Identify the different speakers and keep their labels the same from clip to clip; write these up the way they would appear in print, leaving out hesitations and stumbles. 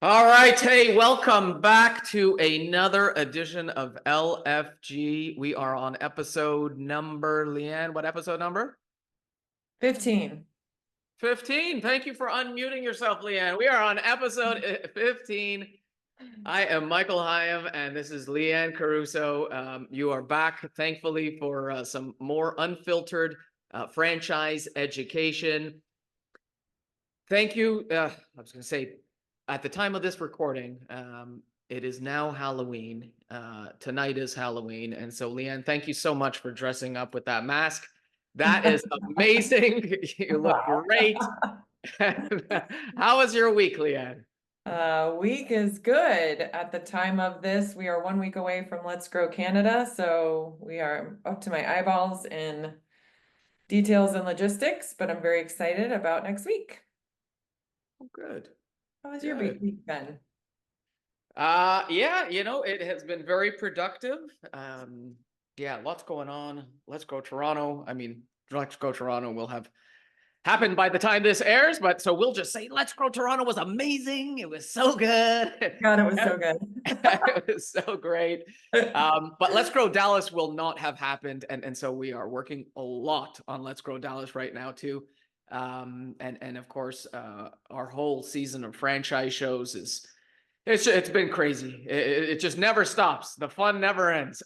Speaker 1: All right, hey, welcome back to another edition of LFG. We are on episode number, Leanne, what episode number?
Speaker 2: 15.
Speaker 1: 15. Thank you for unmuting yourself, Leanne. We are on episode 15. I am Michael Hyam, and this is Leanne Caruso. You are back, thankfully, for some more unfiltered franchise education. Thank you. I was going to say, at the time of this recording, it is now Halloween. Tonight is Halloween. And so, Leanne, thank you so much for dressing up with that mask. That is amazing. You look great. How was your week, Leanne?
Speaker 2: Week is good. At the time of this, we are 1 week away from Let's Grow Canada. So we are up to my eyeballs in details and logistics, but I'm very excited about next week.
Speaker 1: Oh, good.
Speaker 2: How was your week been?
Speaker 1: Yeah, it has been very productive. Yeah, lots going on. Let's Go Toronto. I mean, Let's Go Toronto will have happened by the time this airs, but so we'll just say Let's Go Toronto was amazing. It was so good.
Speaker 2: God, it was so good.
Speaker 1: It was so great. But Let's Grow Dallas will not have happened. And so we are working a lot on Let's Grow Dallas right now too. And of course, our whole season of franchise shows it's been crazy. It just never stops. The fun never ends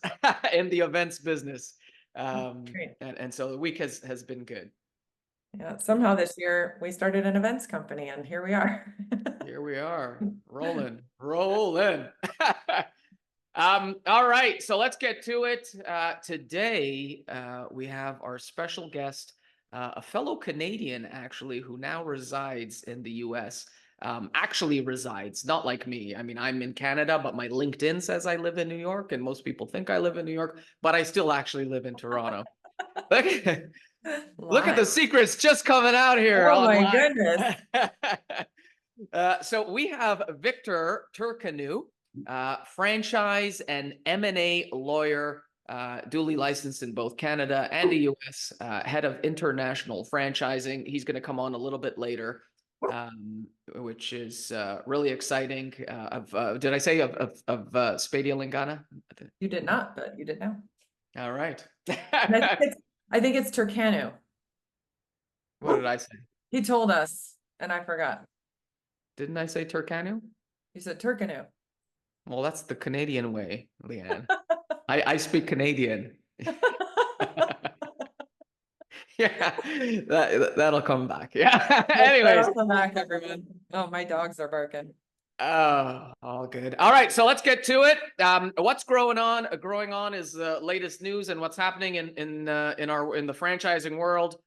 Speaker 1: in the events business. And so the week has been good.
Speaker 2: Yeah, somehow this year we started an events company, and here we are.
Speaker 1: Here we are, rolling. All right, so let's get to it. Today, we have our special guest, a fellow Canadian, actually, who now resides in the US. Actually resides, not like me. I mean, I'm in Canada, but my LinkedIn says I live in New York, and most people think I live in New York, but I still actually live in Toronto. Look at the secrets just coming out here.
Speaker 2: Oh
Speaker 1: online.
Speaker 2: my goodness.
Speaker 1: So we have Victor Turcanu, franchise and M&A lawyer, duly licensed in both Canada and the US, head of international franchising. He's going to come on a little bit later, which is really exciting. Did I say of Spadea Lignana?
Speaker 2: You did not, but you did now.
Speaker 1: All right.
Speaker 2: I think it's Turcanu.
Speaker 1: What did I say?
Speaker 2: He told us, and I forgot.
Speaker 1: Didn't I say Turcanu?
Speaker 2: You said Turcanu.
Speaker 1: Well, that's the Canadian way, Leanne. I speak Canadian. Yeah, that'll come back. Yeah. Anyways.
Speaker 2: That'll come back, everyone. Oh, my dogs are barking.
Speaker 1: Oh, all good. All right, so let's get to it. What's growing on? Growing on is the latest news and what's happening in the franchising world.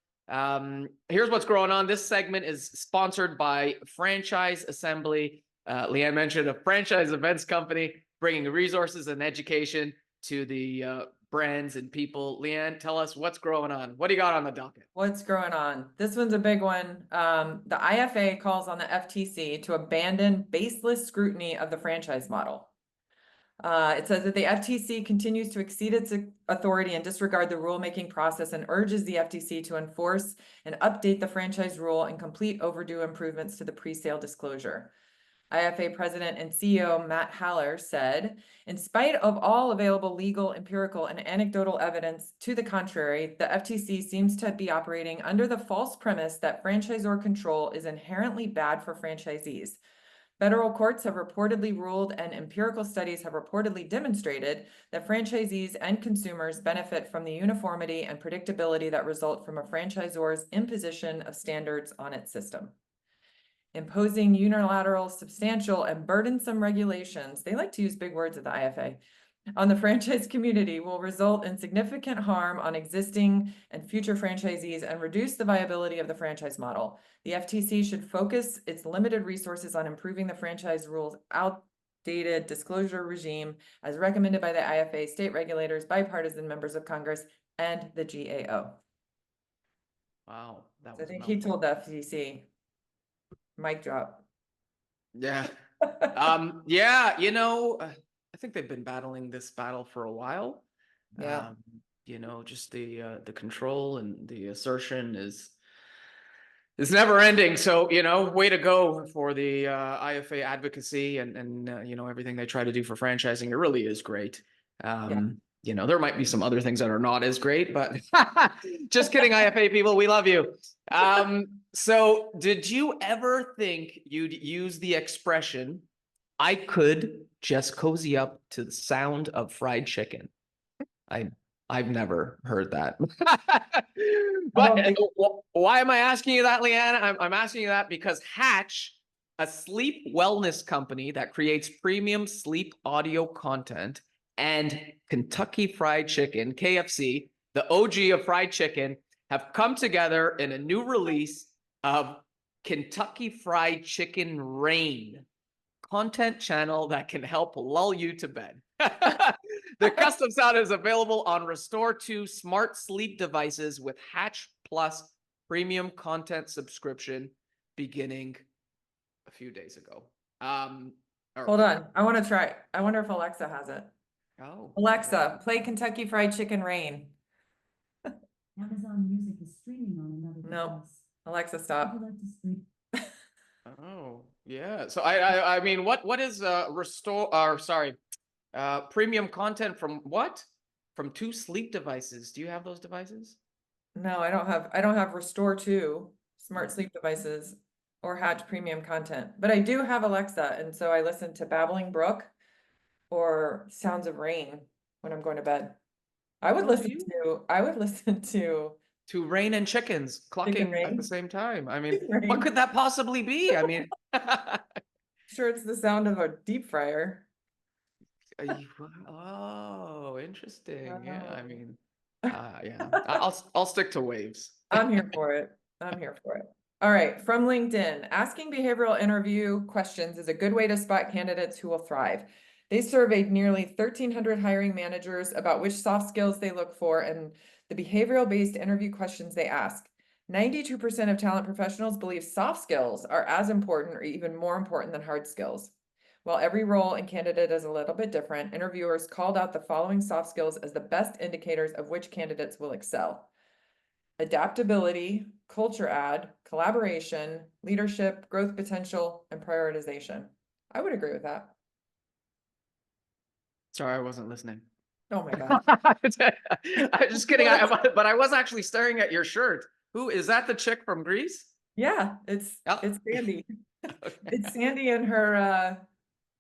Speaker 1: Here's what's growing on. This segment is sponsored by Franchise Assembly. Leanne mentioned a franchise events company bringing resources and education to the brands and people. Leanne, tell us what's growing on. What do you got on the docket?
Speaker 2: What's growing on? This one's a big one. The IFA calls on the FTC to abandon baseless scrutiny of the franchise model. It says that the FTC continues to exceed its authority and disregard the rulemaking process and urges the FTC to enforce and update the franchise rule and complete overdue improvements to the pre-sale disclosure. IFA President and CEO Matt Haller said, in spite of all available legal, empirical, and anecdotal evidence to the contrary, the FTC seems to be operating under the false premise that franchisor control is inherently bad for franchisees. Federal courts have reportedly ruled and empirical studies have reportedly demonstrated that franchisees and consumers benefit from the uniformity and predictability that result from a franchisor's imposition of standards on its system. Imposing unilateral, substantial, and burdensome regulations, they like to use big words at the IFA, on the franchise community will result in significant harm on existing and future franchisees and reduce the viability of the franchise model. The FTC should focus its limited resources on improving the franchise rules outdated disclosure regime as recommended by the IFA, state regulators, bipartisan members of Congress, and the GAO.
Speaker 1: Wow.
Speaker 2: I think he told the FTC, mic drop.
Speaker 1: Yeah. Yeah, I think they've been battling this battle for a while.
Speaker 2: Yeah.
Speaker 1: just the control and the assertion is never ending. So, way to go for the IFA advocacy and everything they try to do for franchising. It really is great. There might be some other things that are not as great, but just kidding, IFA people, we love you. So did you ever think you'd use the expression, I could just cozy up to the sound of fried chicken? I've never heard that. But why am I asking you that, Leanne? I'm asking you that because Hatch, a sleep wellness company that creates premium sleep audio content, and Kentucky Fried Chicken, KFC, the OG of fried chicken, have come together in a new release of Kentucky Fried Chicken Rain, content channel that can help lull you to bed. The custom sound is available on Restore 2 smart sleep devices with Hatch Plus premium content subscription beginning a few days ago.
Speaker 2: Hold on. I want to try. I wonder if Alexa has it.
Speaker 1: Oh,
Speaker 2: Alexa, play Kentucky Fried Chicken Rain.
Speaker 3: Amazon Music is streaming on another device.
Speaker 2: Alexa, stop.
Speaker 3: Would you like to stream?
Speaker 1: Oh, yeah. So I mean, what is premium content from what? From 2 sleep devices. Do you have those devices?
Speaker 2: No, I don't have Restore 2 smart sleep devices or Hatch premium content, but I do have Alexa, and so I listen to Babbling Brook or Sounds of Rain when I'm going to bed. I would listen to
Speaker 1: Rain and chickens clucking
Speaker 2: Rain.
Speaker 1: at the same time. I mean, what could that possibly be? I mean,
Speaker 2: sure, it's the sound of a deep fryer.
Speaker 1: Oh, interesting. Yeah, I mean,
Speaker 2: Wow.
Speaker 1: yeah, I'll stick to waves.
Speaker 2: I'm here for it. I'm here for it. All right, from LinkedIn, asking behavioral interview questions is a good way to spot candidates who will thrive. They surveyed nearly 1,300 hiring managers about which soft skills they look for and the behavioral-based interview questions they ask. 92% of talent professionals believe soft skills are as important or even more important than hard skills. While every role and candidate is a little bit different, interviewers called out the following soft skills as the best indicators of which candidates will excel: adaptability, culture add, collaboration, leadership, growth potential, and prioritization. I would agree with that.
Speaker 1: Sorry, I wasn't listening.
Speaker 2: Oh my God.
Speaker 1: I'm just kidding. But I was actually staring at your shirt. Who is that? The chick from Greece?
Speaker 2: Yeah, it's Sandy.
Speaker 1: Okay.
Speaker 2: It's Sandy in her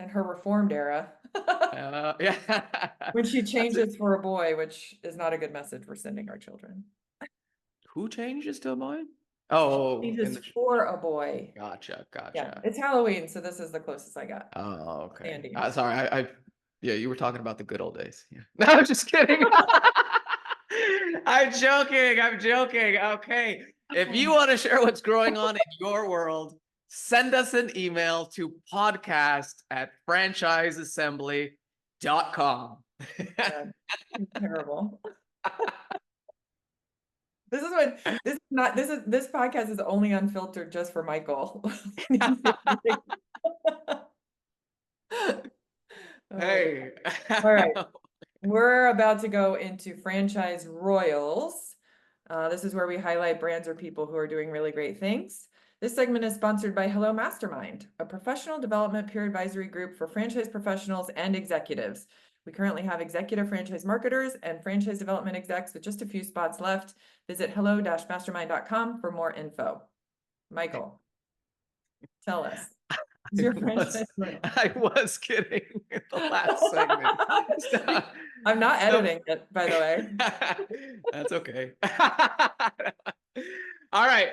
Speaker 2: reformed era.
Speaker 1: Yeah.
Speaker 2: When she changes for a boy, which is not a good message we're sending our children.
Speaker 1: Who changes to a boy? Oh,
Speaker 2: Changes for a boy.
Speaker 1: Gotcha.
Speaker 2: Yeah, it's Halloween, so this is the closest I got.
Speaker 1: Oh, okay.
Speaker 2: Sandy.
Speaker 1: Sorry, yeah, you were talking about the good old days. Yeah. No, I'm just kidding. I'm joking. Okay. If you want to share what's going on in your world, send us an email to podcast@franchiseassembly.com.
Speaker 2: Terrible. This podcast is only unfiltered just for Michael.
Speaker 1: Hey.
Speaker 2: All right. We're about to go into Franchise Royals. This is where we highlight brands or people who are doing really great things. This segment is sponsored by Hello Mastermind, a professional development peer advisory group for franchise professionals and executives. We currently have executive franchise marketers and franchise development execs with just a few spots left. Visit hello-mastermind.com for more info. Michael, tell us.
Speaker 1: I was kidding in the last segment.
Speaker 2: I'm not editing it, by the way.
Speaker 1: That's okay. All right.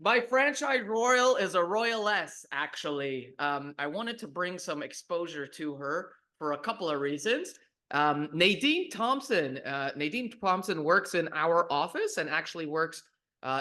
Speaker 1: My franchise royal is a royaless, actually. I wanted to bring some exposure to her for a couple of reasons. Nadine Thompson. Nadine Thompson works in our office and actually works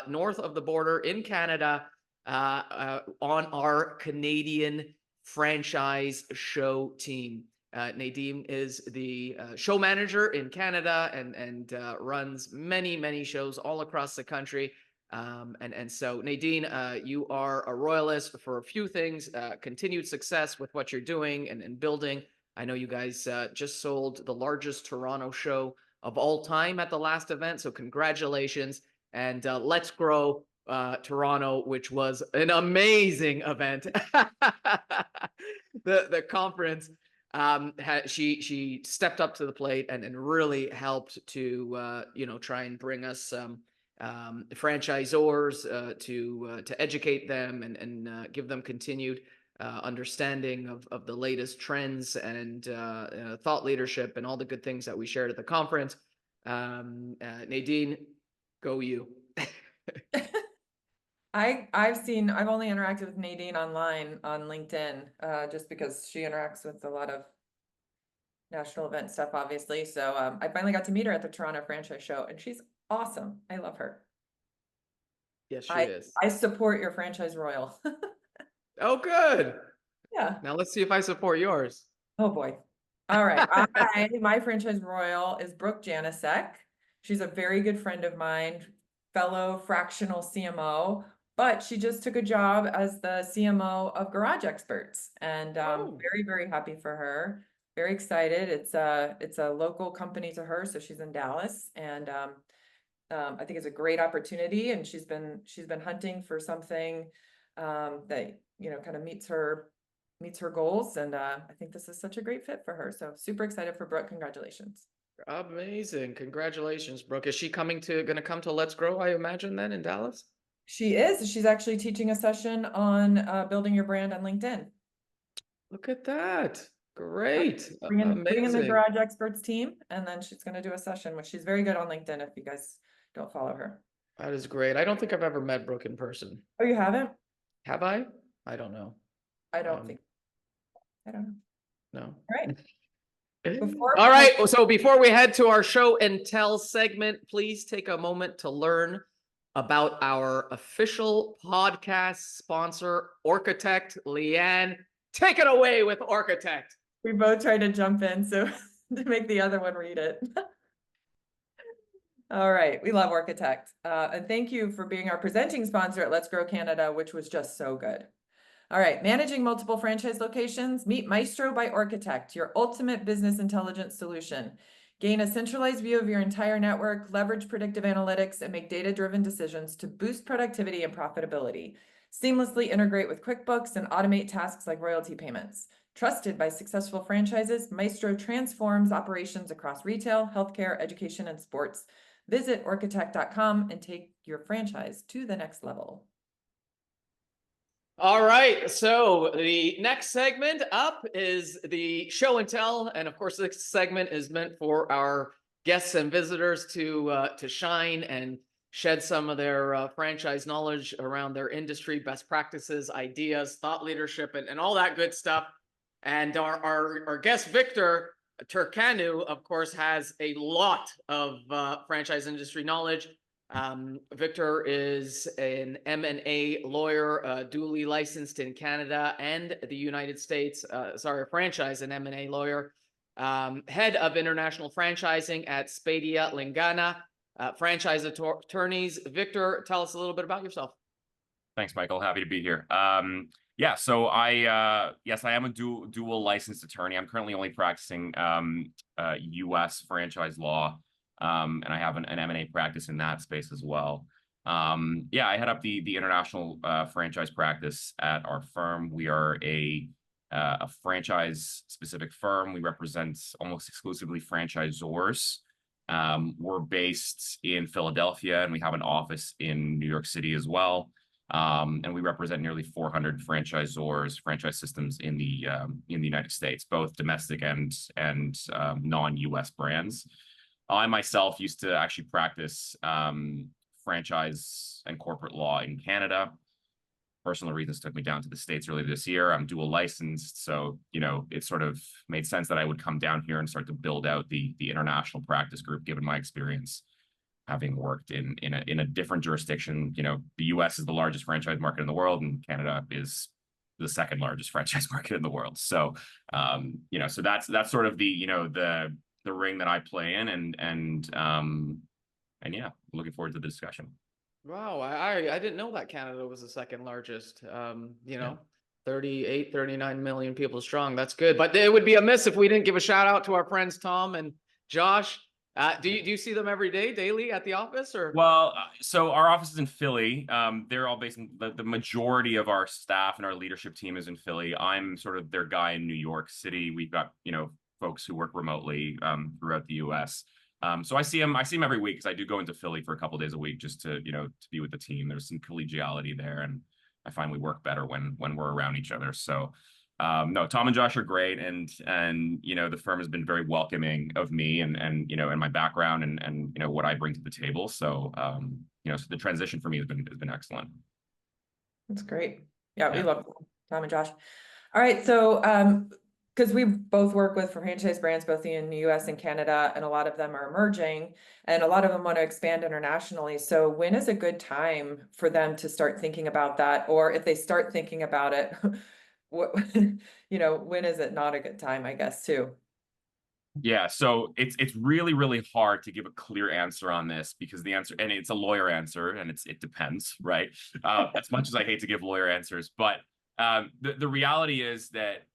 Speaker 1: north of the border in Canada on our Canadian franchise show team. Nadine is the show manager in Canada and runs many shows all across the country. And so Nadine, you are a royalist for a few things, continued success with what you're doing and building. I know you guys just sold the largest Toronto show of all time at the last event. So congratulations. And Let's Grow Toronto, which was an amazing event. The conference, she stepped up to the plate and really helped to try and bring us some franchisors to educate them and give them continued understanding of the latest trends and thought leadership and all the good things that we shared at the conference. Nadine, go you.
Speaker 2: I've only interacted with Nadine online on LinkedIn, just because she interacts with a lot of national event stuff, obviously. So I finally got to meet her at the Toronto Franchise Show, and she's awesome. I love her.
Speaker 1: Yes, she is.
Speaker 2: I support your franchise royal.
Speaker 1: Oh, good.
Speaker 2: Yeah.
Speaker 1: Now let's see if I support yours.
Speaker 2: Oh boy. All right. My franchise royal is Brooke Janisek. She's a very good friend of mine, fellow fractional CMO, but she just took a job as the CMO of Garage Experts, and very, very happy for her. Very excited. It's a local company to her, so she's in Dallas, and I think it's a great opportunity, and she's been hunting for something that kind of meets her goals, and I think this is such a great fit for her. So super excited for Brooke. Congratulations.
Speaker 1: Amazing. Congratulations, Brooke. Is she going to come to Let's Grow, I imagine, then in Dallas?
Speaker 2: She is. She's actually teaching a session on building your brand on LinkedIn.
Speaker 1: Look at that. Great.
Speaker 2: Bring in the
Speaker 1: Amazing.
Speaker 2: Garage Experts team, and then she's going to do a session, which she's very good on LinkedIn if you guys don't follow her.
Speaker 1: That is great. I don't think I've ever met Brooke in person.
Speaker 2: Oh, you haven't?
Speaker 1: Have I? I don't know.
Speaker 2: I don't know.
Speaker 1: No.
Speaker 2: All right.
Speaker 1: All right. So before we head to our show and tell segment, please take a moment to learn about our official podcast sponsor, Architect. Leanne, take it away with Architect.
Speaker 2: We both tried to jump in, so to make the other one read it. All right. We love Architect. And thank you for being our presenting sponsor at Let's Grow Canada, which was just so good. All right, managing multiple franchise locations, meet Maestro by Architect, your ultimate business intelligence solution. Gain a centralized view of your entire network, leverage predictive analytics, and make data-driven decisions to boost productivity and profitability. Seamlessly integrate with QuickBooks and automate tasks like royalty payments. Trusted by successful franchises, Maestro transforms operations across retail, healthcare, education, and sports. Visit architect.com and take your franchise to the next level.
Speaker 1: All right, so the next segment up is the show and tell, and of course, this segment is meant for our guests and visitors to shine and shed some of their franchise knowledge around their industry, best practices, ideas, thought leadership, and all that good stuff. And our guest Victor Turcanu, of course, has a lot of franchise industry knowledge. Victor is an M&A lawyer, duly licensed in Canada and the United States. A franchise and M&A lawyer, head of international franchising at Spadea Lignana Franchise Attorneys. Victor, tell us a little bit about yourself.
Speaker 4: Thanks, Michael. Happy to be here. Yeah, so I am a dual licensed attorney. I'm currently only practicing U.S. franchise law. And I have an M&A practice in that space as well. Yeah, I head up the international franchise practice at our firm. We are a franchise-specific firm. We represent almost exclusively franchisors. We're based in Philadelphia, and we have an office in New York City as well. And we represent nearly 400 franchisors, franchise systems in the United States, both domestic and non-U.S. brands. I myself used to actually practice franchise and corporate law in Canada. Personal reasons took me down to the States earlier this year. I'm dual licensed, so it sort of made sense that I would come down here and start to build out the international practice group, given my experience having worked in a different jurisdiction. The U.S. is the largest franchise market in the world, and Canada is the second largest franchise market in the world. So, so that's sort of the ring that I play in, and yeah, looking forward to the discussion.
Speaker 1: Wow, I didn't know that Canada was the second largest. 38, 39 million people strong. That's good, but it would be amiss if we didn't give a shout out to our friends Tom and Josh Do you see them every day, daily at the office, or?
Speaker 4: Well, so our office is in Philly. They're all based in the majority of our staff and our leadership team is in Philly. I'm sort of their guy in New York City. We've got, folks who work remotely throughout the US. So I see them every week because I do go into Philly for a couple days a week just to, to be with the team. There's some collegiality there, and I find we work better when we're around each other. So no, Tom and Josh are great, and the firm has been very welcoming of me and my background and what I bring to the table. So so the transition for me has been excellent.
Speaker 2: That's great. Yeah, we
Speaker 4: Yeah.
Speaker 2: love Tom and Josh. All right, so because we both work with franchise brands both in the US and Canada, and a lot of them are emerging, and a lot of them want to expand internationally. So when is a good time for them to start thinking about that? Or if they start thinking about it, what, when is it not a good time, I guess, too?
Speaker 4: Yeah, so it's really, really hard to give a clear answer on this because the answer, and it's a lawyer answer, and it depends, right? As much as I hate to give lawyer answers, but the reality is that,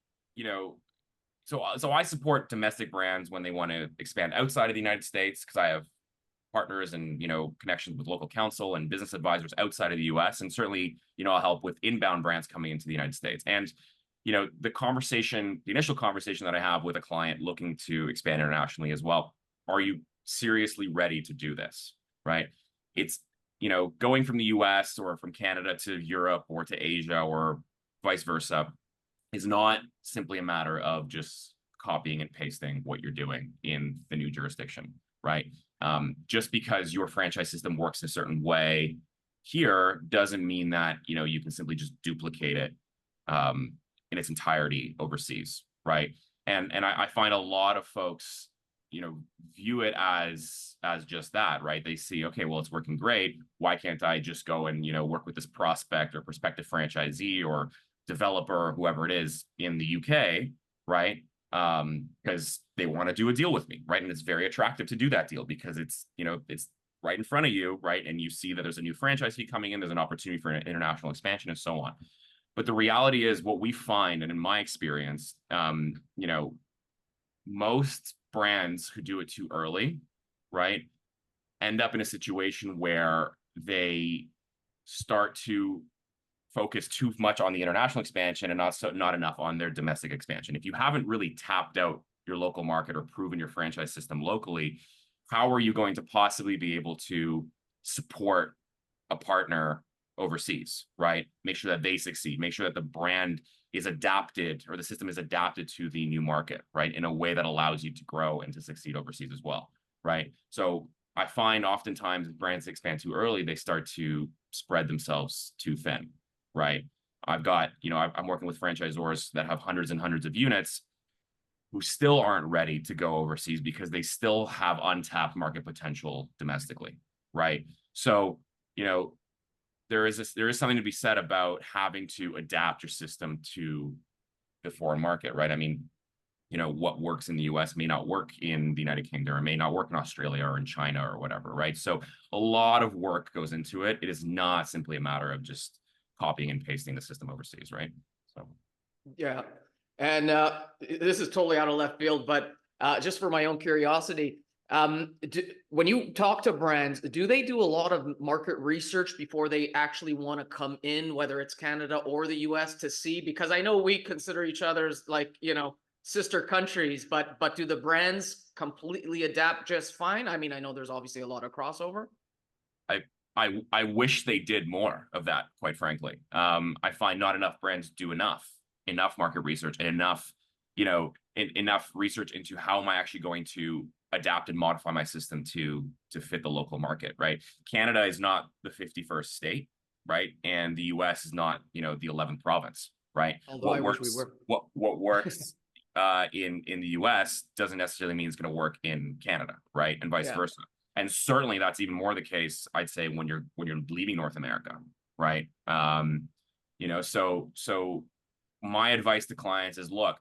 Speaker 4: so I support domestic brands when they want to expand outside of the United States because I have partners and connections with local counsel and business advisors outside of the US, and certainly I'll help with inbound brands coming into the United States. And the initial conversation that I have with a client looking to expand internationally as well, are you seriously ready to do this, right? It's going from the US or from Canada to Europe or to Asia or vice versa is not simply a matter of just copying and pasting what you're doing in the new jurisdiction, right? Just because your franchise system works a certain way here doesn't mean that you can simply just duplicate it in its entirety overseas, right? And I find a lot of folks view it as just that, right? They see, okay, well, it's working great. Why can't I just go and work with this prospect or prospective franchisee or developer or whoever it is in the UK, right? Because they want to do a deal with me, right? And it's very attractive to do that deal because it's right in front of you, right? And you see that there's a new franchisee coming in, there's an opportunity for an international expansion and so on. But the reality is what we find, and in my experience, most brands who do it too early, right, end up in a situation where they start to focus too much on the international expansion and not enough on their domestic expansion. If you haven't really tapped out your local market or proven your franchise system locally, how are you going to possibly be able to support a partner overseas, right? Make sure that they succeed, make sure that the brand is adapted or the system is adapted to the new market, right? In a way that allows you to grow and to succeed overseas as well, right? So I find oftentimes brands expand too early, they start to spread themselves too thin, right? I've got, I'm working with franchisors that have hundreds and hundreds of units who still aren't ready to go overseas because they still have untapped market potential domestically, right? So, there is something to be said about having to adapt your system to the foreign market, right? I mean, what works in the US may not work in the United Kingdom or may not work in Australia or in China or whatever, right? So a lot of work goes into it. It is not simply a matter of just copying and pasting the system overseas, right? So
Speaker 1: Yeah. And this is totally out of left field, but just for my own curiosity, when you talk to brands, do they do a lot of market research before they actually want to come in, whether it's Canada or the US, to see? Because I know we consider each other's like, sister countries, but do the brands completely adapt just fine? I mean, I know there's obviously a lot of crossover.
Speaker 4: I wish they did more of that, quite frankly. I find not enough brands do enough market research and enough research into how am I actually going to adapt and modify my system to fit the local market, right? Canada is not the 51st state, right? And the US is not, the 11th province, right?
Speaker 1: Although I wish we were.
Speaker 4: What works in the US doesn't necessarily mean it's going to work in Canada, right? And vice versa. And certainly that's even more the case, I'd say, when you're leaving North America, right? So my advice to clients is, look,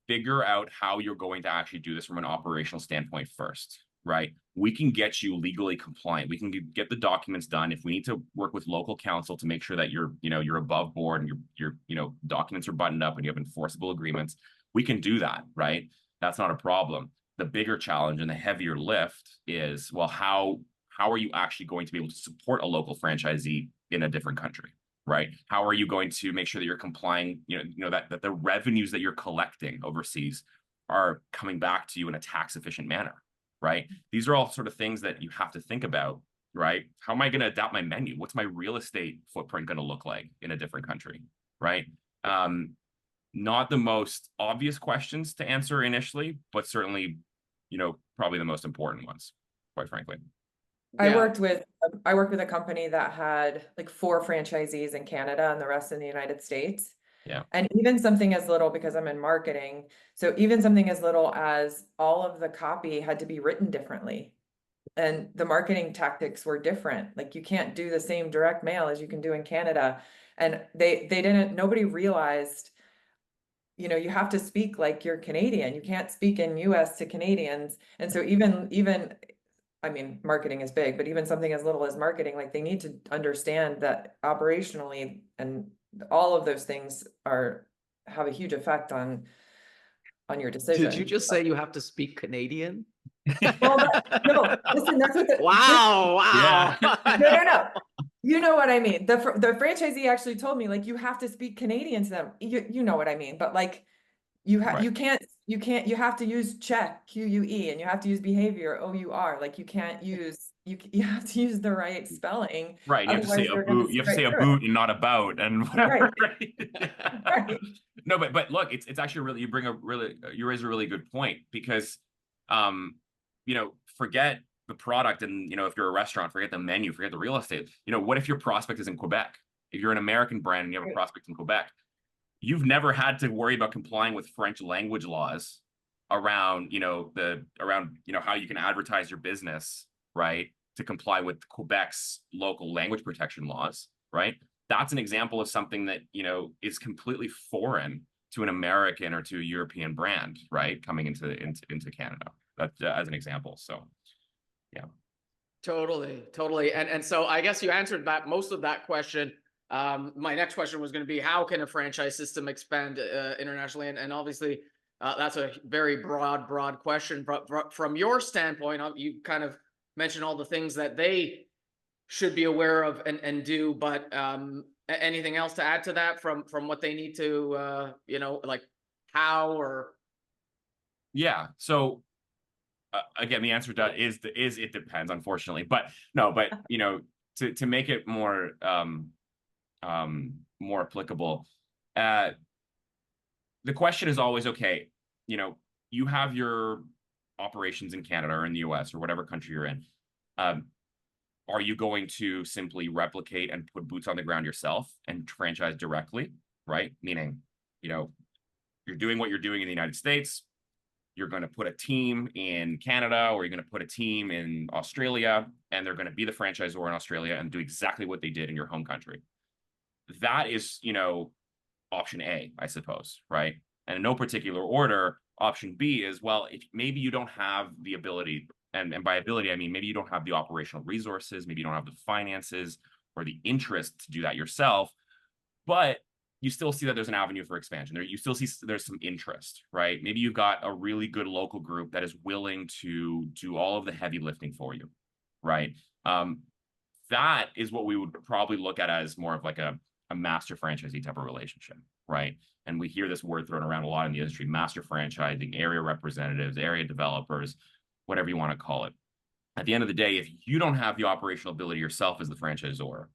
Speaker 4: figure out how you're going to actually do this from an operational standpoint first, right? We can get you legally compliant. We can get the documents done. If we need to work with local counsel to make sure that you're above board and your documents are buttoned up and you have enforceable agreements, we can do that, right? That's not a problem. the bigger challenge and the heavier lift is, well, how are you actually going to be able to support a local franchisee in a different country, right? How are you going to make sure that you're complying, that the revenues that you're collecting overseas are coming back to you in a tax efficient manner, right? These are all sort of things that you have to think about, right? How am I going to adapt my menu? What's my real estate footprint going to look like in a different country, right? Not the most obvious questions to answer initially, but certainly, probably the most important ones, quite frankly.
Speaker 2: I
Speaker 1: Yeah.
Speaker 2: worked with a company that had like 4 franchisees in Canada and the rest in the United States.
Speaker 4: Yeah.
Speaker 2: And even something as little, because I'm in marketing, so even something as little as all of the copy had to be written differently. And the marketing tactics were different. Like you can't do the same direct mail as you can do in Canada. And nobody realized, you have to speak like you're Canadian. You can't speak in US to Canadians. And so even I mean, marketing is big, but even something as little as marketing, like they need to understand that operationally and all of those things have a huge effect on your decision.
Speaker 1: Did you just say you have to speak Canadian?
Speaker 2: Well, no, listen, that's what
Speaker 1: Wow.
Speaker 2: No. You know what I mean? The franchisee actually told me, like, you have to speak Canadian to them. You know what I mean? But like, you
Speaker 4: Right.
Speaker 2: you have to use check, QUE, and you have to use behavior, OUR. Like you can't use, you have to use the right spelling.
Speaker 4: Right. You have to say
Speaker 2: Otherwise
Speaker 4: a
Speaker 2: they're gonna
Speaker 4: boot. You have to
Speaker 2: strike
Speaker 4: say a
Speaker 2: through it.
Speaker 4: boot and not about and whatever.
Speaker 2: Right. Right.
Speaker 4: No, but look, it's actually really, you raise a really good point because, forget the product and, if you're a restaurant, forget the menu, forget the real estate. What if your prospect is in Quebec? If you're an American brand and you have a prospect in Quebec, you've never had to worry about complying with French language laws around, how you can advertise your business, right? To comply with Quebec's local language protection laws, right? That's an example of something that, is completely foreign to an American or to a European brand, right? Coming into Canada, that as an example. So, yeah.
Speaker 1: Totally. And so I guess you answered most of that question. My next question was going to be, how can a franchise system expand internationally? And obviously, that's a very broad question. But from your standpoint, you kind of mentioned all the things that they should be aware of and do. But anything else to add to that from what they need to, like how or?
Speaker 4: Yeah. So again, the answer is it depends, unfortunately. But no, but to make it more more applicable, the question is always, okay, you have your operations in Canada or in the US or whatever country you're in. Are you going to simply replicate and put boots on the ground yourself and franchise directly, right? Meaning, you're doing what you're doing in the United States. You're going to put a team in Canada, or you're going to put a team in Australia, and they're going to be the franchisor in Australia and do exactly what they did in your home country. That is, option A, I suppose, right? And in no particular order, option B is, well, if maybe you don't have the ability, and by ability, I mean, maybe you don't have the operational resources, maybe you don't have the finances or the interest to do that yourself, but you still see that there's an avenue for expansion there. You still see there's some interest, right? Maybe you've got a really good local group that is willing to do all of the heavy lifting for you, right? That is what we would probably look at as more of like a master franchisee type of relationship, right? And we hear this word thrown around a lot in the industry: master franchising, area representatives, area developers, whatever you want to call it. At the end of the day, if you don't have the operational ability yourself as the franchisor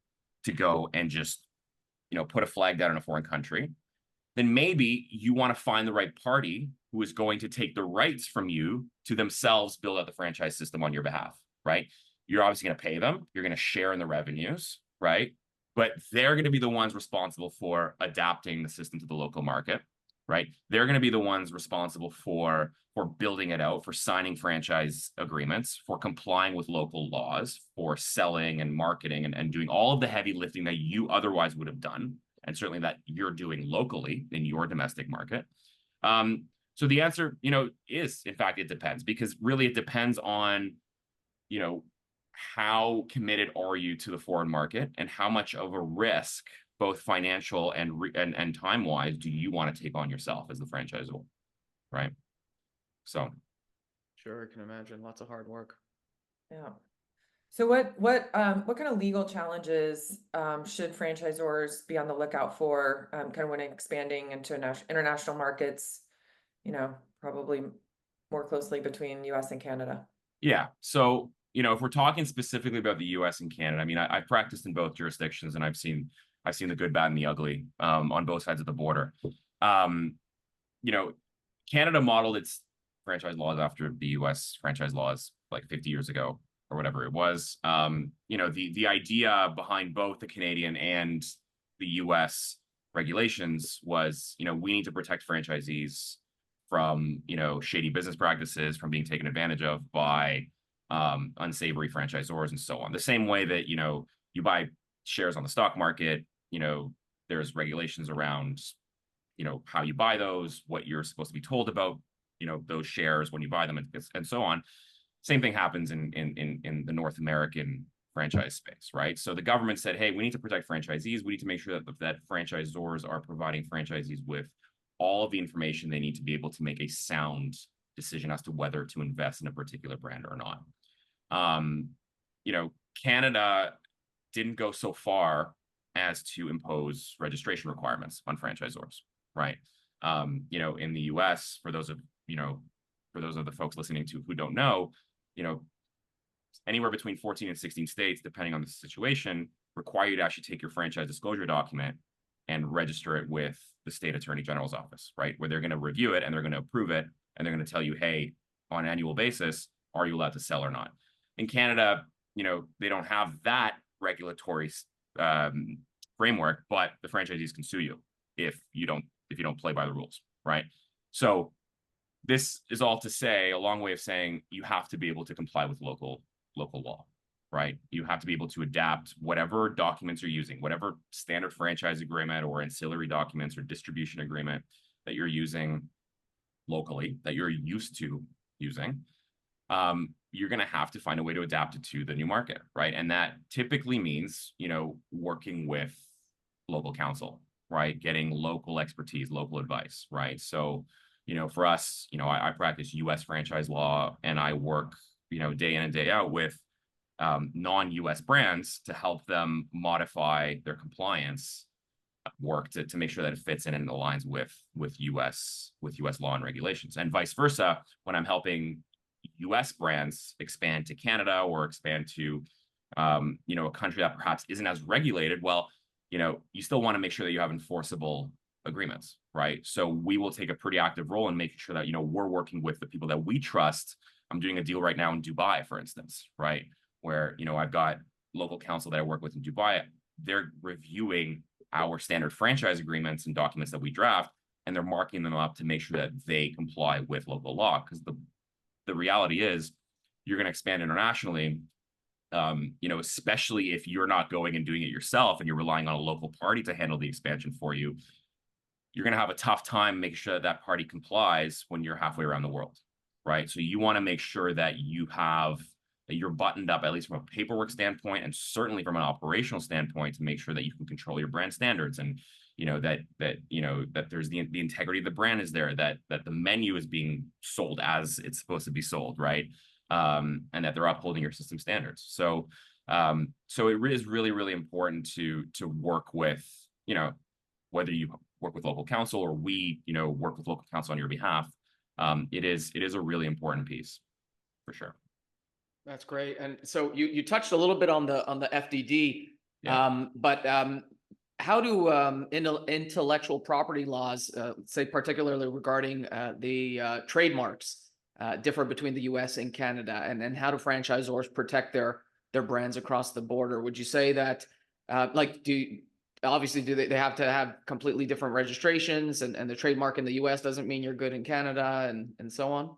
Speaker 4: to go and just, put a flag down in a foreign country, then maybe you want to find the right party who is going to take the rights from you to themselves build out the franchise system on your behalf, right? You're obviously going to pay them. You're going to share in the revenues, right? But they're going to be the ones responsible for adapting the system to the local market, right? They're going to be the ones responsible for building it out, for signing franchise agreements, for complying with local laws, for selling and marketing and doing all of the heavy lifting that you otherwise would have done, and certainly that you're doing locally in your domestic market. So the answer, is, in fact, it depends, because really it depends on, how committed are you to the foreign market, and how much of a risk, both financial and time-wise, do you want to take on yourself as the franchisor, right? So,
Speaker 1: Sure, I can imagine. Lots of hard work.
Speaker 2: Yeah. So what kind of legal challenges should franchisors be on the lookout for kind of when expanding into international markets, probably more closely between US and Canada?
Speaker 4: Yeah. So, if we're talking specifically about the US and Canada, I mean, I've practiced in both jurisdictions and I've seen the good, bad, and the ugly on both sides of the border. You know, Canada modeled its franchise laws after the US franchise laws like 50 years ago or whatever it was. The idea behind both the Canadian and the US regulations was, we need to protect franchisees from, shady business practices, from being taken advantage of by unsavory franchisors and so on. The same way that, you buy shares on the stock market, there's regulations around, how you buy those, what you're supposed to be told about, those shares when you buy them, and so on. Same thing happens in the North American franchise space, right? So the government said, hey, we need to protect franchisees. We need to make sure that franchisors are providing franchisees with all of the information they need to be able to make a sound decision as to whether to invest in a particular brand or not. Canada didn't go so far as to impose registration requirements on franchisors, right? In the US, for those of the folks listening to who don't know, anywhere between 14 and 16 states, depending on the situation, require you to actually take your franchise disclosure document and register it with the state attorney general's office, right? Where they're going to review it and they're going to approve it. And they're going to tell you, hey, on an annual basis, are you allowed to sell or not? In Canada, they don't have that regulatory framework, but the franchisees can sue you if you don't play by the rules, right? So this is all to say, a long way of saying you have to be able to comply with local law, right? You have to be able to adapt whatever documents you're using, whatever standard franchise agreement or ancillary documents or distribution agreement that you're using locally, that you're used to using. You're going to have to find a way to adapt it to the new market, right? And that typically means, working with local counsel, right? Getting local expertise, local advice, right? So, for us, I practice US franchise law and I work, day in and day out with non-US brands to help them modify their compliance work to make sure that it fits in and aligns with US law and regulations, and vice versa. When I'm helping US brands expand to Canada or expand to a country that perhaps isn't as regulated, well, you still want to make sure that you have enforceable agreements, right? So we will take a pretty active role in making sure that, we're working with the people that we trust. I'm doing a deal right now in Dubai, for instance, right? Where, I've got local counsel that I work with in Dubai. They're reviewing our standard franchise agreements and documents that we draft, and they're marking them up to make sure that they comply with local law. Because the reality is you're going to expand internationally, especially if you're not going and doing it yourself and you're relying on a local party to handle the expansion for you. You're going to have a tough time making sure that party complies when you're halfway around the world, right? So you want to make sure that you're buttoned up, at least from a paperwork standpoint, and certainly from an operational standpoint, to make sure that you can control your brand standards, and that there's the integrity of the brand is there, that the menu is being sold as it's supposed to be sold, right? And that they're upholding your system standards. So it is really, really important to work with, whether you work with local counsel or we, work with local counsel on your behalf. It is a really important piece, for sure.
Speaker 1: That's great. And so you touched a little bit on the FDD,
Speaker 4: Yeah.
Speaker 1: but how do intellectual property laws, say particularly regarding the trademarks, differ between the US and Canada, and how do franchisors protect their brands across the border? Would you say that obviously do they have to have completely different registrations, and the trademark in the US doesn't mean you're good in Canada, and so on?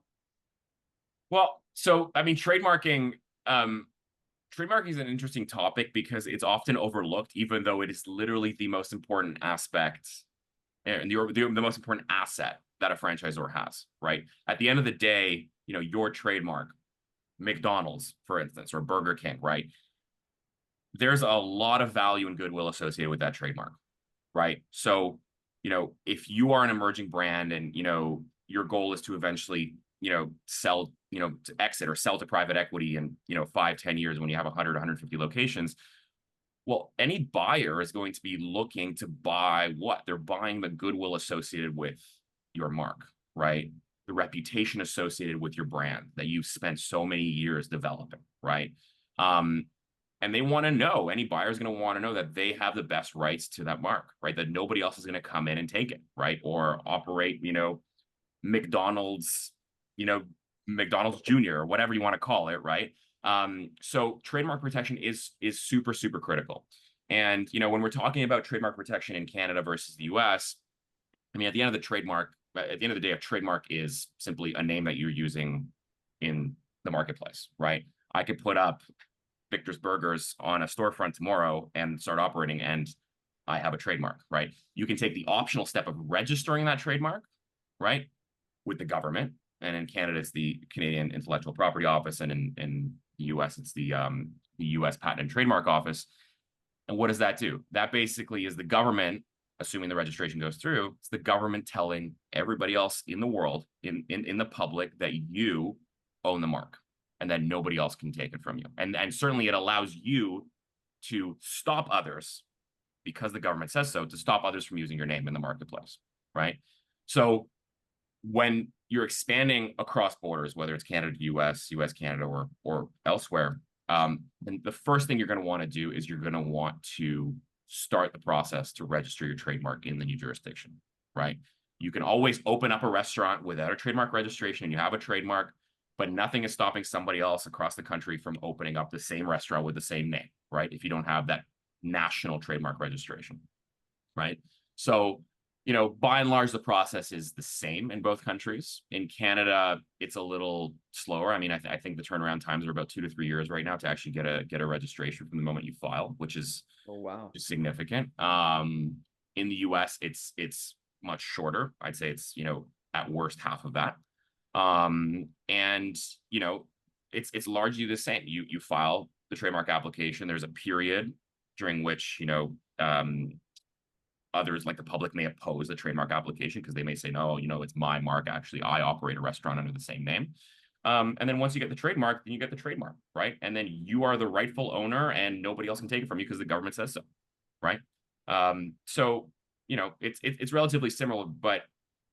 Speaker 4: Well, so I mean, trademarking is an interesting topic because it's often overlooked, even though it is literally the most important aspect and the most important asset that a franchisor has, right? At the end of the day, your trademark, McDonald's, for instance, or Burger King, right? There's a lot of value and goodwill associated with that trademark, right? So, if you are an emerging brand and, your goal is to eventually, sell, to exit or sell to private equity in, 5-10 years when you have 100, 150 locations. Well, any buyer is going to be looking to buy what? They're buying the goodwill associated with your mark, right? The reputation associated with your brand that you've spent so many years developing, right? And they want to know, any buyer is going to want to know that they have the best rights to that mark, right? That nobody else is going to come in and take it, right? Or operate, McDonald's, McDonald's Jr. or whatever you want to call it, right? So trademark protection is super, super critical. And, when we're talking about trademark protection in Canada versus the US, I mean, at the end of the day, a trademark is simply a name that you're using in the marketplace, right? I could put up Victor's Burgers on a storefront tomorrow and start operating, and I have a trademark, right? You can take the optional step of registering that trademark, right, with the government. And in Canada, it's the Canadian Intellectual Property Office, and in the US, it's the US Patent and Trademark Office. And what does that do? That basically is the government, assuming the registration goes through, it's the government telling everybody else in the world, in the public, that you own the mark and that nobody else can take it from you. And certainly it allows you to stop others, because the government says so, to stop others from using your name in the marketplace, right? So when you're expanding across borders, whether it's Canada to US, US, Canada, or elsewhere, then the first thing you're going to want to do is you're going to want to start the process to register your trademark in the new jurisdiction, right? You can always open up a restaurant without a trademark registration and you have a trademark, but nothing is stopping somebody else across the country from opening up the same restaurant with the same name, right? If you don't have that national trademark registration, right? So, by and large, the process is the same in both countries. In Canada, it's a little slower. I mean, I think the turnaround times are about 2 to 3 years right now to actually get a registration from the moment you file, which is significant. In the US, it's much shorter. I'd say it's, at worst half of that. And it's largely the same. You file the trademark application. There's a period during which, others, like the public, may oppose the trademark application because they may say, no, it's my mark. Actually, I operate a restaurant under the same name. And then once you get the trademark, then you get the trademark, right? And then you are the rightful owner and nobody else can take it from you because the government says so, right? So, it's relatively similar, but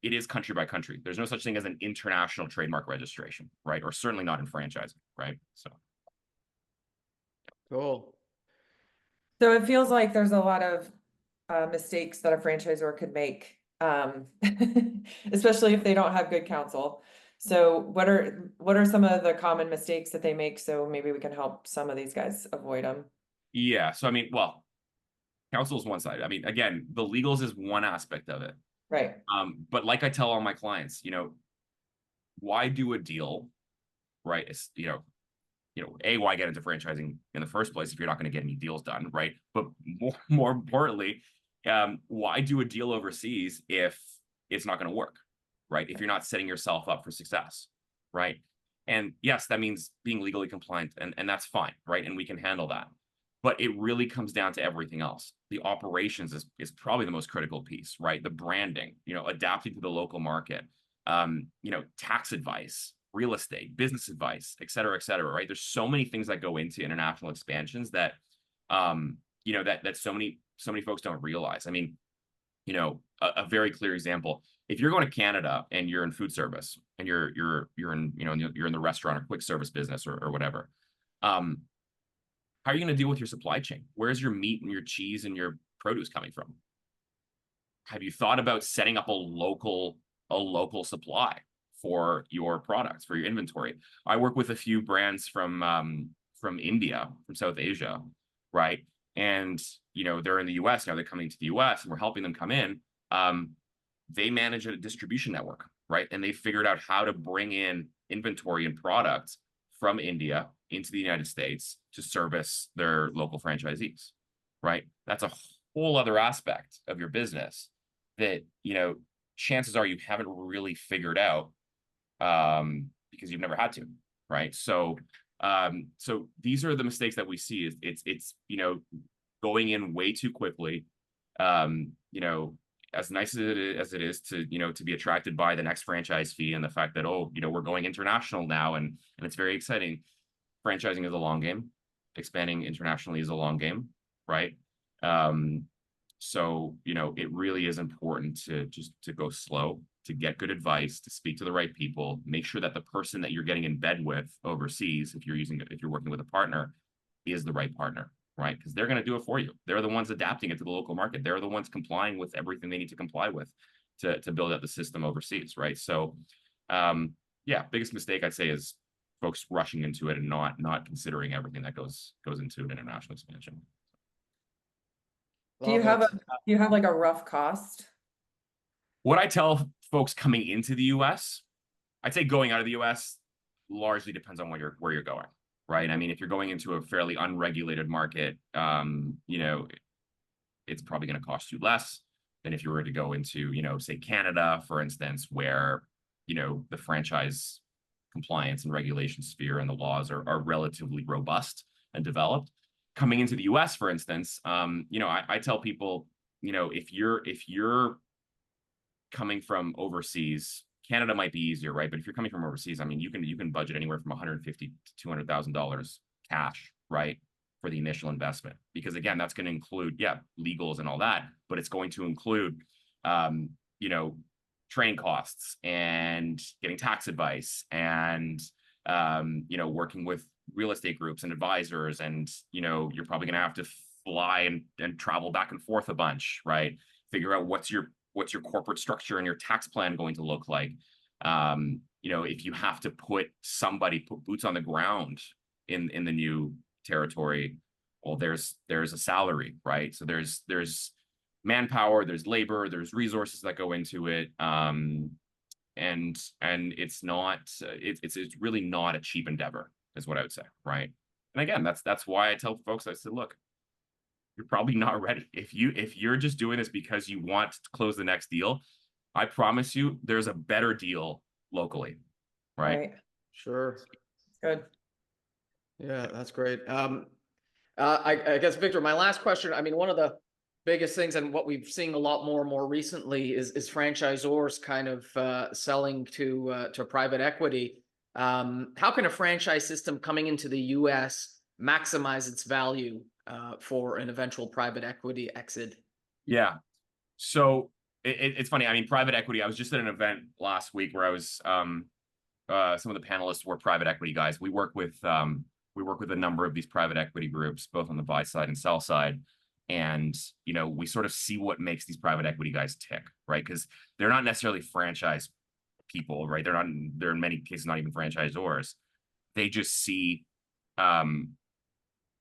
Speaker 4: it is country by country. There's no such thing as an international trademark registration, right? Or certainly not in franchising, right? So.
Speaker 1: Cool.
Speaker 2: So it feels like there's a lot of mistakes that a franchisor could make, especially if they don't have good counsel. So what are some of the common mistakes that they make, so maybe we can help some of these guys avoid them?
Speaker 4: Yeah. So, I mean, well, counsel is one side. I mean, again, the legals is one aspect of it.
Speaker 2: Right.
Speaker 4: But like I tell all my clients, why do a deal, right? It's, why get into franchising in the first place if you're not going to get any deals done, right? But more importantly, why do a deal overseas if it's not going to work, right? If you're not setting yourself up for success, right? And yes, that means being legally compliant, and that's fine, right? And we can handle that. But it really comes down to everything else. The operations is probably the most critical piece, right? The branding, adapting to the local market, tax advice, real estate, business advice, et cetera, right? There's so many things that go into international expansions that, that so many folks don't realize. I mean, a very clear example, if you're going to Canada and you're in food service and you're in, you're in the restaurant or quick service business or whatever, how are you going to deal with your supply chain? Where's your meat and your cheese and your produce coming from? Have you thought about setting up a local supply for your products, for your inventory? I work with a few brands from India, from South Asia, right? And, they're in the US now, they're coming to the US and we're helping them come in. They manage a distribution network, right? And they figured out how to bring in inventory and products from India into the United States to service their local franchisees, right? That's a whole other aspect of your business that, chances are you haven't really figured out because you've never had to, right? So, so these are the mistakes that we see. It's going in way too quickly, as nice as it is to, you know, to be attracted by the next franchise fee and the fact that, oh, you know, we're going international now and it's very exciting. Franchising is a long game. Expanding internationally is a long game, right? So, you know, it really is important to just to go slow, to get good advice, to speak to the right people, make sure that the person that you're getting in bed with overseas, if you're working with a partner, is the right partner, right? Because they're going to do it for you. They're the ones adapting it to the local market. They're the ones complying with everything they need to comply with to build out the system overseas, right? So, yeah, biggest mistake I'd say is folks rushing into it and not considering everything that goes into an international expansion.
Speaker 2: Do you have like a rough cost?
Speaker 4: What I tell folks coming into the US, I'd say going out of the US largely depends on where you're going, right? I mean, if you're going into a fairly unregulated market, you know, it's probably going to cost you less than if you were to go into, you know, say Canada, for instance, where, you know, the franchise compliance and regulation sphere and the laws are relatively robust and developed. Coming into the US, for instance, you know, I tell people, you know, if you're coming from overseas, Canada might be easier, right? But if you're coming from overseas, I mean, you can budget anywhere from $150,000 to $200,000 cash, right, for the initial investment. Because again, that's going to include, yeah, legals and all that, but it's going to include, you know, training costs and getting tax advice and, you know, working with real estate groups and advisors. And, you know, you're probably going to have to fly and travel back and forth a bunch, right? Figure out what's your corporate structure and your tax plan going to look like. You know, if you have to put boots on the ground in the new territory, well, there's a salary, right? So there's manpower, there's labor, there's resources that go into it. And it's really not a cheap endeavor, is what I would say, right? And again, that's why I tell folks, I said, look, you're probably not ready. If you're just doing this because you want to close the next deal, I promise you there's a better deal locally, right?
Speaker 1: Sure.
Speaker 2: Good.
Speaker 1: Yeah, that's great. I guess, Victor, my last question, I mean, one of the biggest things and what we've seen a lot more recently is franchisors kind of selling to private equity. How can a franchise system coming into the US maximize its value for an eventual private equity exit? Yeah.
Speaker 4: So it's funny. I mean, private equity, I was just at an event last week where I was, some of the panelists were private equity guys. We work with a number of these private equity groups, both on the buy side and sell side. And, you know, we sort of see what makes these private equity guys tick, right? Because they're not necessarily franchise people, right? They're in many cases not even franchisors. They just see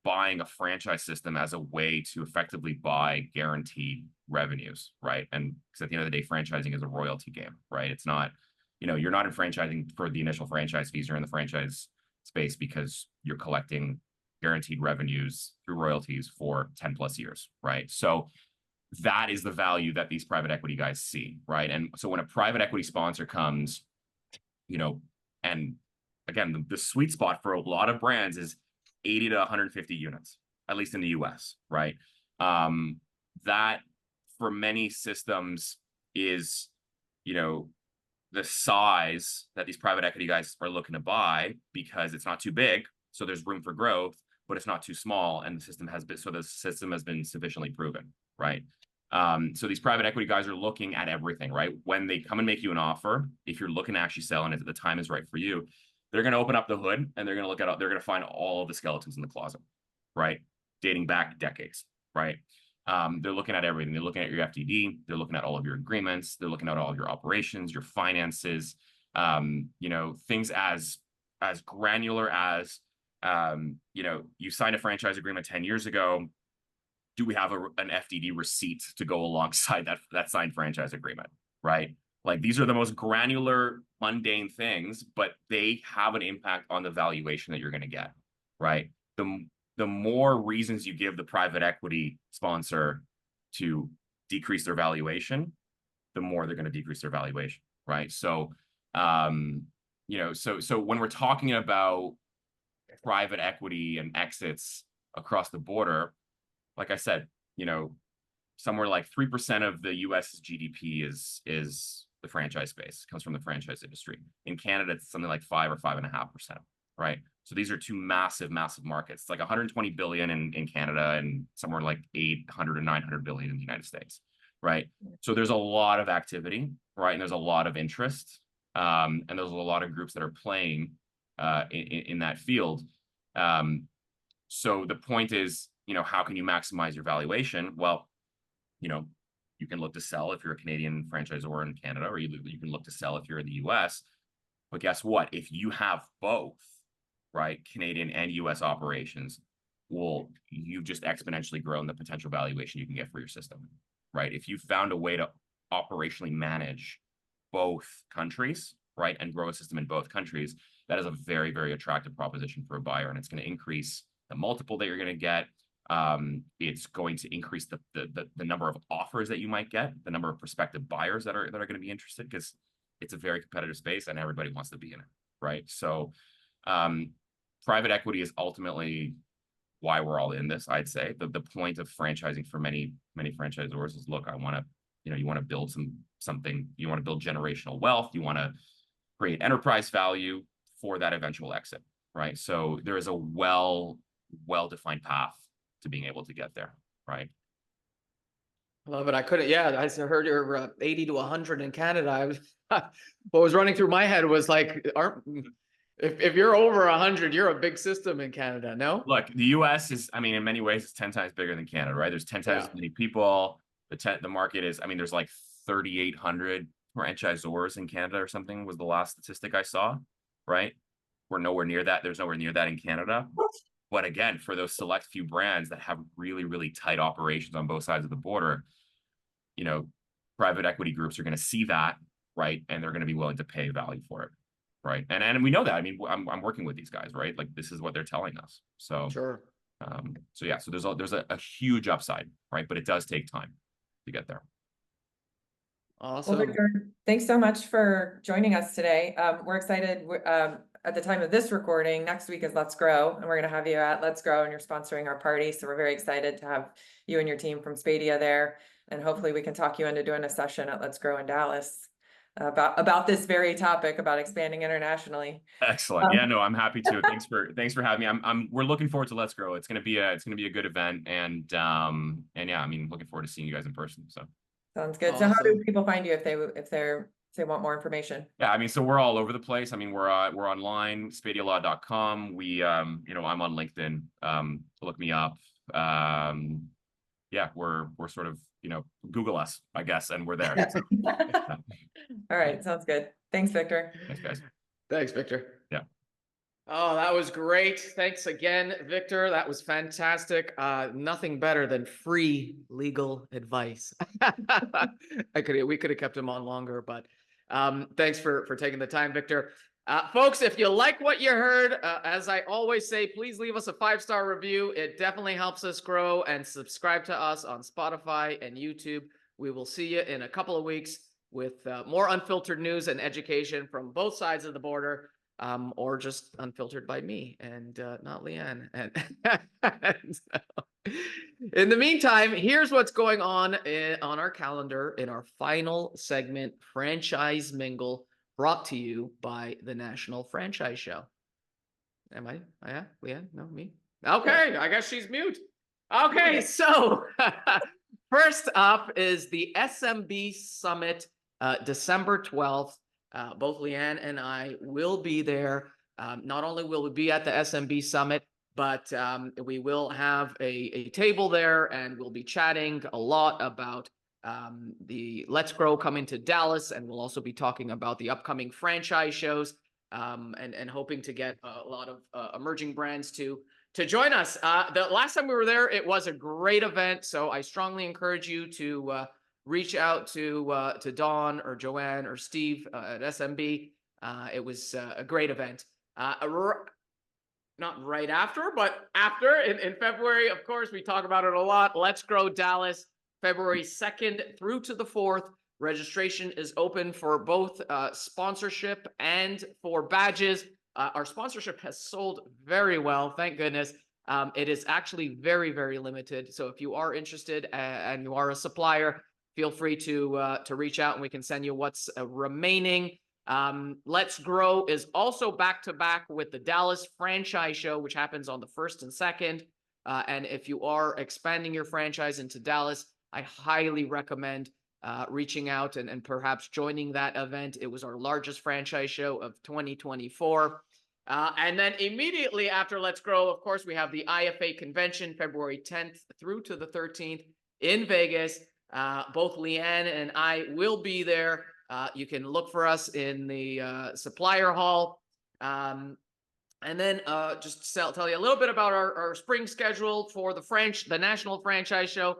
Speaker 4: buying a franchise system as a way to effectively buy guaranteed revenues, right? And because at the end of the day, franchising is a royalty game, right? It's not, you know, you're not in franchising for the initial franchise fees. You're in the franchise space because you're collecting guaranteed revenues through royalties for 10 plus years, right? So that is the value that these private equity guys see, right? And so when a private equity sponsor comes, you know, and again, the sweet spot for a lot of brands is 80 to 150 units, at least in the US, right? That for many systems is, you know, the size that these private equity guys are looking to buy, because it's not too big, so there's room for growth, but it's not too small, and the system has been sufficiently proven, right? So these private equity guys are looking at everything, right? When they come and make you an offer, if you're looking to actually sell and if the time is right for you, they're going to open up the hood and they're going to find all of the skeletons in the closet, right? Dating back decades, right? They're looking at everything. They're looking at your FDD. They're looking at all of your agreements. They're looking at all of your operations, your finances, you know, things as granular as, you know, you signed a franchise agreement 10 years ago. Do we have an FDD receipt to go alongside that signed franchise agreement, right? Like, these are the most granular, mundane things, but they have an impact on the valuation that you're going to get, right? The more reasons you give the private equity sponsor to decrease their valuation, the more they're going to decrease their valuation, right? So, you know, so when we're talking about private equity and exits across the border, like I said, you know, somewhere like 3% of the US's GDP is the franchise space, comes from the franchise industry. In Canada, it's something like 5 or 5.5%, right? So these are two massive, massive markets. It's like 120 billion in Canada and somewhere like 800 or 900 billion in the United States, right? So there's a lot of activity, right? And there's a lot of interest. And there's a lot of groups that are playing in that field. So the point is, you know, how can you maximize your valuation? Well, you know, you can look to sell if you're a Canadian franchisor in Canada, or you can look to sell if you're in the US. But guess what? If you have both, right, Canadian and US operations, well, you've just exponentially grown the potential valuation you can get for your system, right? If you found a way to operationally manage both countries, right, and grow a system in both countries, that is a very, very attractive proposition for a buyer, and it's going to increase the multiple that you're going to get. It's going to increase the number of offers that you might get, the number of prospective buyers that are going to be interested, because it's a very competitive space and everybody wants to be in it, right? So private equity is ultimately why we're all in this. I'd say the point of franchising for many franchisors is, look, I want to, you know, you want to build something, you want to build generational wealth, you want to create enterprise value for that eventual exit, right? So there is a well-defined path to being able to get there, right?
Speaker 1: Love it. I couldn't. Yeah, I heard you're 80 to 100 in Canada. I was what was running through my head was like, if you're over 100, you're a big system in Canada. No,
Speaker 4: Look, the US is, I mean, in many ways, it's 10 times bigger than Canada, right? There's 10 times as many people. The market is, I mean, there's like 3,800 franchisors in Canada or something was the last statistic I saw, right? We're nowhere near that. There's nowhere near that in Canada. But again, for those select few brands that have really, really tight operations on both sides of the border, you know, private equity groups are going to see that, right? And they're going to be willing to pay value for it, right? And we know that. I mean, I'm working with these guys, right? Like, this is what they're telling us. So
Speaker 1: sure.
Speaker 4: So yeah, so there's a huge upside, right? But it does take time to get there.
Speaker 1: Awesome.
Speaker 2: Well, Victor, thanks so much for joining us today. We're excited. At the time of this recording, next week is Let's Grow, and we're going to have you at Let's Grow, and you're sponsoring our party. So we're very excited to have you and your team from Spadea there, and hopefully we can talk you into doing a session at Let's Grow in Dallas about this very topic, about expanding internationally.
Speaker 4: Excellent. Yeah, no, I'm happy to. Thanks for having me. We're looking forward to Let's Grow. It's gonna be a good event, and yeah, I mean, looking forward to seeing you guys in person. So
Speaker 2: sounds good. So how do people find you if they want more information?
Speaker 4: Yeah, I mean, so we're all over the place. I mean, we're online, spadealaw.com. We you know, I'm on LinkedIn. Look me up. Yeah, we're sort of, you know, Google us, I guess, and we're there. So.
Speaker 2: All right, sounds good. Thanks, Victor.
Speaker 4: Thanks, guys.
Speaker 1: Thanks, Victor.
Speaker 4: Yeah.
Speaker 1: Oh, that was great. Thanks again, Victor. That was fantastic. Nothing better than free legal advice. We could have kept him on longer, but thanks for taking the time, Victor. Folks, if you like what you heard, as I always say, please leave us a 5-star review. It definitely helps us grow, and subscribe to us on Spotify and YouTube. We will see you in a couple of weeks with more unfiltered news and education from both sides of the border. Or just unfiltered by me and not Leanne. And so, in the meantime, here's what's going on our calendar in our final segment, Franchise Mingle, brought to you by the National Franchise Show. Am I? Yeah, Leanne? No, me? Okay, I guess she's mute. Okay, so first up is the SMB Summit, December 12th. Both Leanne and I will be there. Not only will we be at the SMB Summit, but we will have a table there, and we'll be chatting a lot about the Let's Grow coming to Dallas, and we'll also be talking about the upcoming franchise shows, and hoping to get a lot of emerging brands to join us. The last time we were there, it was a great event, so I strongly encourage you to reach out to Dawn or Joanne or Steve at SMB. It was a great event. Not right after, but after in February, of course, we talk about it a lot. Let's Grow Dallas, February 2nd through to the 4th. Registration is open for both sponsorship and for badges. Our sponsorship has sold very well, thank goodness. It is actually very, very limited. So if you are interested and you are a supplier, feel free to reach out and we can send you what's remaining. Let's Grow is also back to back with the Dallas Franchise Show, which happens on the 1st and 2nd. And if you are expanding your franchise into Dallas, I highly recommend reaching out and perhaps joining that event. It was our largest franchise show of 2024. And then immediately after Let's Grow, of course, we have the IFA convention, February 10th through to the 13th in Vegas. Both Leanne and I will be there. You can look for us in the supplier hall. And then just tell you a little bit about our spring schedule for the National Franchise Show.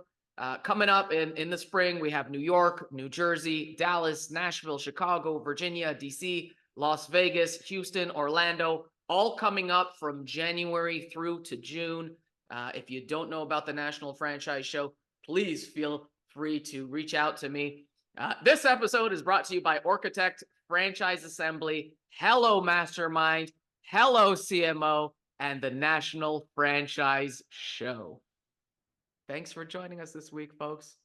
Speaker 1: Coming up in the spring, we have New York, New Jersey, Dallas, Nashville, Chicago, Virginia, DC, Las Vegas, Houston, Orlando, all coming up from January through to June. If you don't know about the National Franchise Show, please feel free to reach out to me. This episode is brought to you by Architect Franchise Assembly, Hello Mastermind, Hello CMO, and the National Franchise Show. Thanks for joining us this week, folks.